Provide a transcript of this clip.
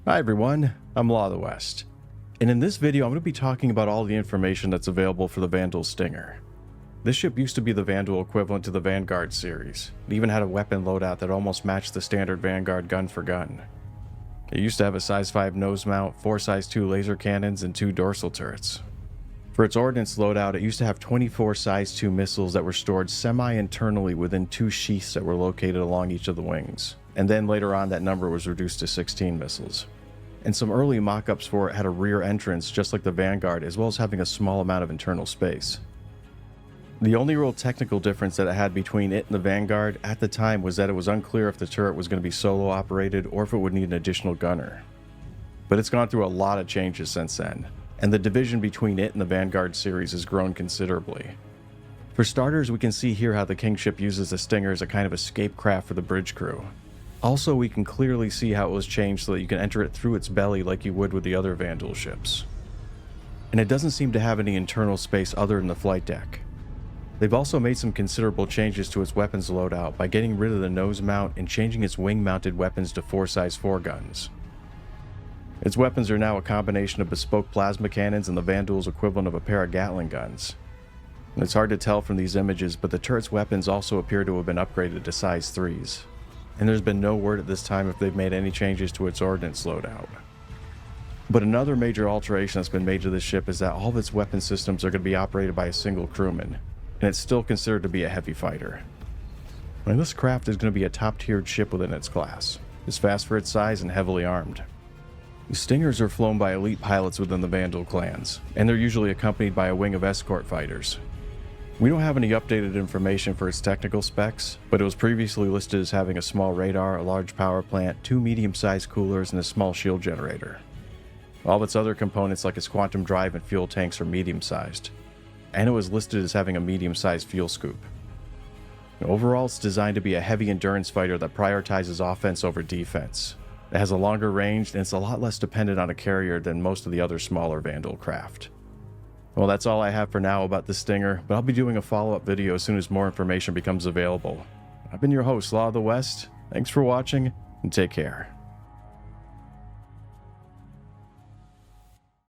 Hi everyone, I'm Law of the West, and in this video I'm going to be talking about all the information that's available for the Vanduul Stinger. This ship used to be the Vanduul equivalent to the Vanguard series. It even had a weapon loadout that almost matched the standard Vanguard gun for gun. It used to have a size 5 nose mount, 4 size 2 laser cannons, and 2 dorsal turrets. For its ordnance loadout, it used to have 24 size 2 missiles that were stored semi-internally within 2 sheaths that were located along each of the wings, and then later on that number was reduced to 16 missiles. And some early mock-ups for it had a rear entrance just like the Vanguard, as well as having a small amount of internal space. The only real technical difference that it had between it and the Vanguard at the time was that it was unclear if the turret was going to be solo operated or if it would need an additional gunner. But it's gone through a lot of changes since then, and the division between it and the Vanguard series has grown considerably. For starters, we can see here how the Kingship uses the Stinger as a kind of escape craft for the bridge crew. Also, we can clearly see how it was changed so that you can enter it through its belly like you would with the other Vanduul ships. And it doesn't seem to have any internal space other than the flight deck. They've also made some considerable changes to its weapons loadout by getting rid of the nose mount and changing its wing-mounted weapons to 4 size 4 guns. Its weapons are now a combination of bespoke plasma cannons and the Vanduul's equivalent of a pair of Gatling guns. And it's hard to tell from these images, but the turret's weapons also appear to have been upgraded to size 3s. And there's been no word at this time if they've made any changes to its ordnance loadout. But another major alteration that's been made to this ship is that all of its weapon systems are going to be operated by a single crewman, and it's still considered to be a heavy fighter. And this craft is going to be a top-tiered ship within its class. It's fast for its size and heavily armed. The Stingers are flown by elite pilots within the Vanduul clans, and they're usually accompanied by a wing of escort fighters. We don't have any updated information for its technical specs, but it was previously listed as having a small radar, a large power plant, 2 medium-sized coolers, and a small shield generator. All of its other components like its quantum drive and fuel tanks are medium-sized, and it was listed as having a medium-sized fuel scoop. Overall, it's designed to be a heavy endurance fighter that prioritizes offense over defense. It has a longer range, and it's a lot less dependent on a carrier than most of the other smaller Vanduul craft. Well, that's all I have for now about the Stinger, but I'll be doing a follow-up video as soon as more information becomes available. I've been your host, Law of the West. Thanks for watching, and take care.